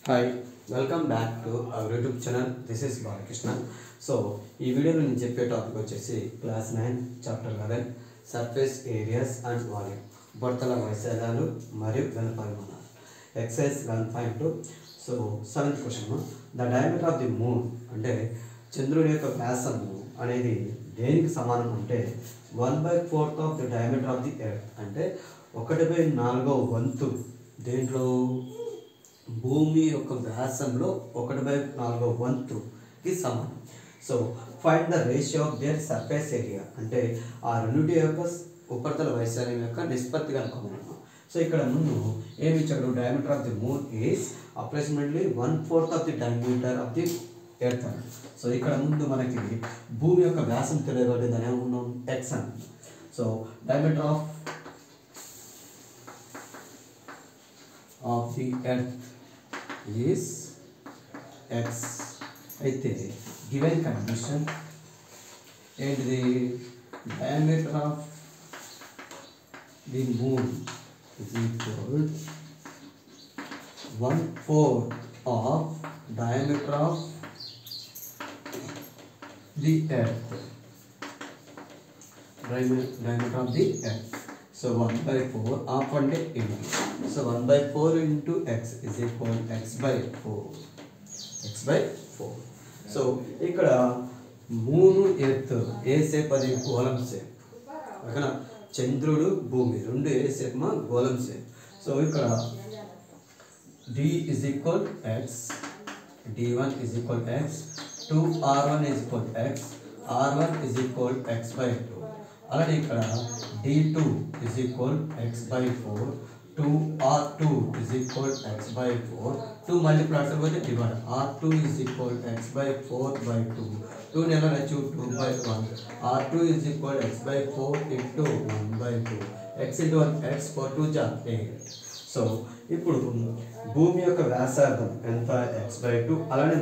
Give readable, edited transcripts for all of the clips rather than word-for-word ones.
Hi welcome back to our YouTube channel. This is Balakrishna. So ఈ వీడియోలో నేను చెప్పే టాపిక్ వచ్చేసి class 9 chapter 11 surface areas and volume, ఉపరితల వైశాల్యాలు మరియు ఘనపరిమాణాలు. Exercise 11.2. So 7th question, the diameter of the moon అంటే చంద్రుడి యొక్క వ్యాసము అనేది దేనికి సమానం అంటే 1/4 of the diameter of the earth అంటే 1/4 వంతు దేంట్లో భూమి యొక్క వ్యాసంలో 1/4 వంతుకి సమానం. So find the ratio of their surface area అంటే ఆ రెండింటి యొక్క ఉపరితల వైశాల్యం యొక్క నిష్పత్తి కనుక్కోమన్నాం. సో ఇక్కడ ముందు ఏమి ఇచ్చాడు, diameter of the moon is approximately 1/4 of the diameter of the earth అని. సో ఇక్కడ ముందు మనకి భూమి యొక్క వ్యాసం తెలియబడి దాని ఏమన్నాం ఎక్స్ అని. So diameter of the earth is x. అయితే given condition and the diameter of the moon is equal 1/4 of diameter of the earth, diameter of the earth. So 1/4 half and into. So 1/4 into x is equal to x by 4. x by 4. So ఇక్కడ మూను earth ఏ shape అది గోళం shape. ఓకేనా, చంద్రుడు భూమి రెండు ఏ shape మా గోళం shape. So ఇక్కడ d is equal x, d1 is equal x, 2r1 is equal x, r1 is equal x by 2. అలాగే ఇక్కడ d2 is equal x by 4, 2r2 is equal x by 4, 2 multiplied by the divided, r2 is equal x by 4 by 2, 2 నెల రచ్చు 2 by 1, r2 is equal x by 4 into 1 by 2, x into 1 x 4 2 జా 8. So ఇప్పుడు భూమి యొక్క వ్యాసార్థం ఎంత x by 2, అలానే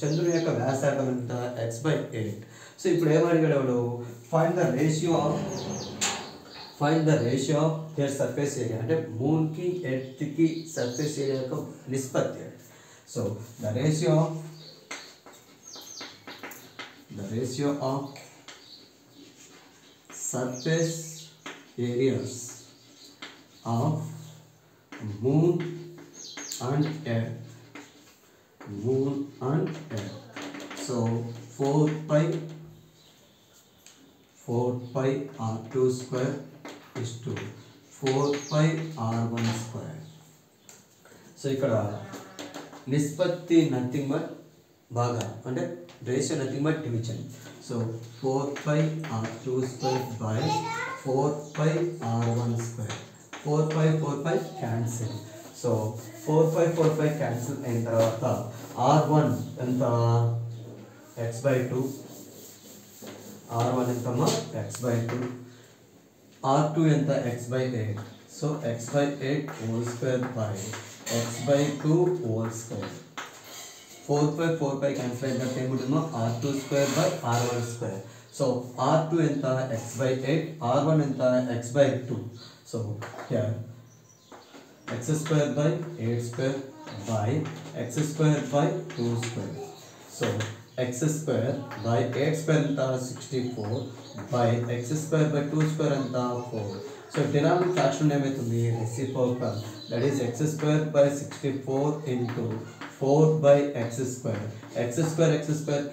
చంద్రుని యొక్క వ్యాసార్థం ఎంత x by 8. సో ఇప్పుడు ఏమడిగాడు, find the ratio of their surface area అంటే మూన్కి ఎర్త్కి సర్ఫేస్ ఏరియా యొక్క నిష్పత్తి. So the ratio of surface areas of moon and earth. So 4pi r2 square is to 4pi r1 square. So ఇక్కడ నిష్పత్తి nothing but బాగా అంటే ratio nothing but division. So 4pi r2 square by 4pi r1 square. 4pi cancel. So 4pi cancel అయిన తర్వాత r1 ఎంత x by 2, r1 ఎంతమా x by 2, r2 ఎంత x by 8. So x by 8 whole square by x by 2 whole square. 4pi cancel అయిన తర్వాత ఏముంటుందో r2 square by r1 square. So r2 ఎంత x by 8, r1 ఎంత x by 2. So here x square by 8 square by x square by 2 square. So x square by 8 square anta 64 by x square by 2 square anta 4. So denominator fraction ఏమవుతుంది reciprocal, that is x square by 64 into 4 by x square. x square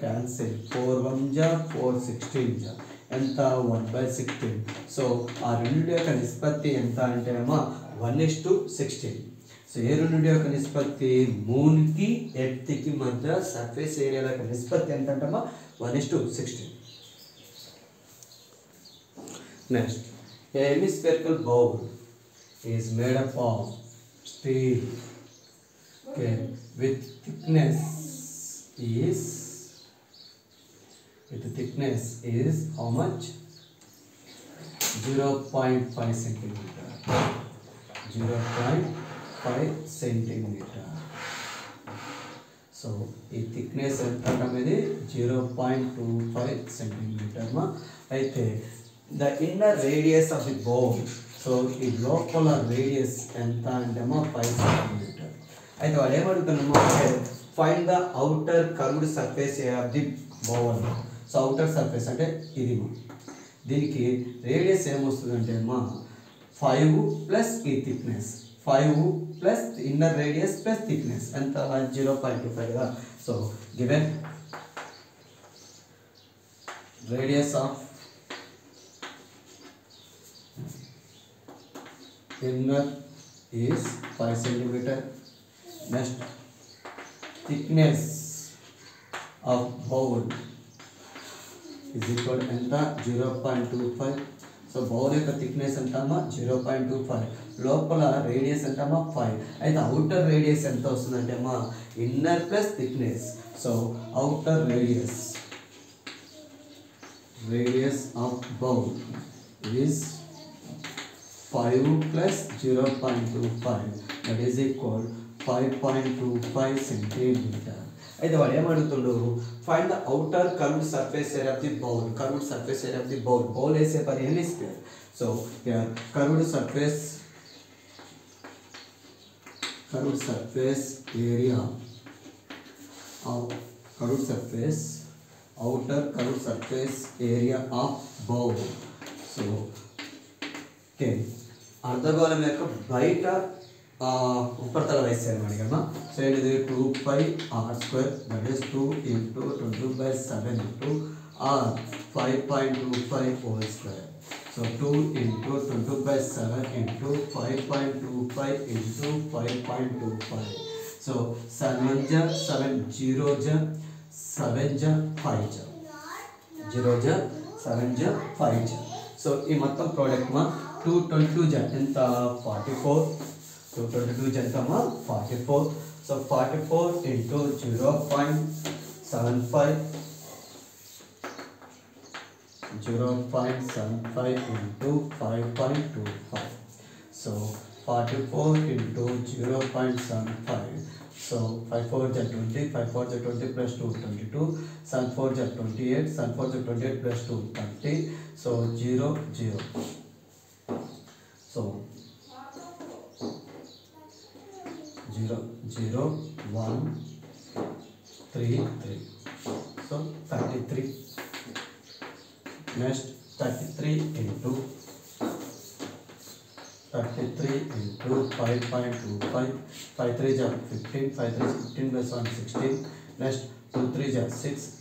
cancel, 4 1 ja 4 16 ja ఎంత 1/16. So ఆ రెండు యొక్క నిష్పత్తి ఎంత అంటే అమ్మా 1:16. So ఏ రెండు యొక్క నిష్పత్తి మూన్కి ఎర్త్కి మధ్య సర్ఫేస్ ఏరియా యొక్క నిష్పత్తి ఎంత అంటమ్మా 1:16. Next, A hemispherical bowl is made up of steel with thickness is how much? 0.5 centimeter. 0.5 centimeter. So ఈ థిక్నెస్ ఎంత అనేది 0.25 సెంటీమీటర్ మా. అయితే the inner radius of the bowl, so ఈ లోపల రేడియస్ ఎంత అంటే 5 సెంటీమీటర్. అయితే వాడు ఏమడుగుతున్నాము అంటే find the outer curved surface of the bowl. So outer surface అంటే ఇది దీనికి రేడియస్ ఏమొస్తుందంటే అమ్మా 5 ప్లస్ ఈ thickness, 5 plus inner radius plus thickness ఎంత 0.25 కదా. So given radius of inner is 5 centimeter. Next thickness of bowl is equal to 0.25. So bowl యొక్క thickness ఎంతమ్మా 0.25, లోపల రేడియస్ ఎంతమ్మా 5. అయితే అవుటర్ రేడియస్ ఎంత వస్తుందంటే అమ్మా inner plus thickness. So outer radius of bowl is 5 plus 0.25 that is equal 5.25 centimeter. అయితే వాడు ఏమడుగుతుండు find the outer curved surface area of the bowl. Curved surface area of the bowl, bowl వేసే పని ఎన్ని square. So curved surface area of curved surface outer curved surface area of bowl. So okay అర్ధగోళం యొక్క బయట ఉపరితల వైశాల్యం అడిగామా. So ఇది 2πr² that is 2 into 20/7 into r 5.25 whole square. So 2 into 20/7 into 5.25 into 5.25. So 7 ja 7 0 ja 7 ja 5 ja 0 ja 7 ja 5 ja. So ఈ మొత్తం product మా 222 జా ఎంత 44, 222 జా ఎంతమా 44. So 44 into 0.75 into 5.25. So 44 into 0.75. So 5 4 ja 20, 5 4 ja 20 plus 2 22, 7 4 ja 28, 7 4 ja 28 plus 2 30. So 0 0. So 0 0 1 3 3. So 33. Next 33 into 5.25. 5 3 ja 15, 5 3 15 plus 1 16. Next 2 3 ja 6,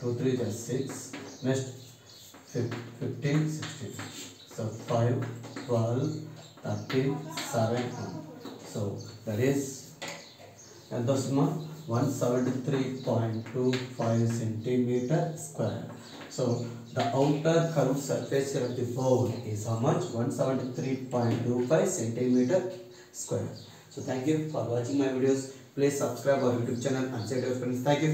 2 3 ja 6. Next 15 16. So 5 12 13 7 1. So that is ఎంత వస్తుందా 173.25 centimeter square. So the outer curved surface of the bowl is how much? 173.25 centimeter square. So thank you for watching my videos. Please subscribe our YouTube channel and share your friends. Thank you.